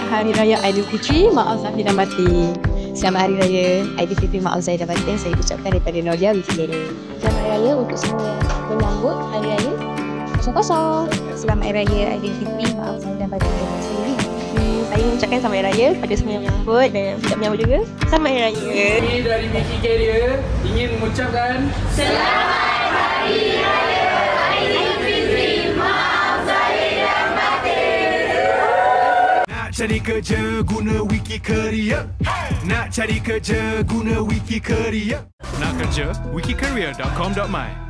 Selamat Hari Raya Aidilfitri, maaf zahir dan batin. Selamat Hari Raya Aidilfitri, maaf zahir dan batin. Saya ucapkan daripada Noria Wikidara. Selamat Hari Raya untuk semua yang menyambut Hari Raya 00. Selamat Hari Raya Aidilfitri, maaf zahir dan batin. Saya ucapkan selamat Hari Raya kepada semua yang menyambut dan yang tidak menyambut juga. Selamat Hari Raya. Kami dari Wiki Career ingin mengucapkan Selamat Hari Raya Aidilfitri, maaf zahir dan batin. Nak cari kerja guna Wiki Career. Nak cari kerja guna Wiki Career. Nak kerja? wikicareer.com.my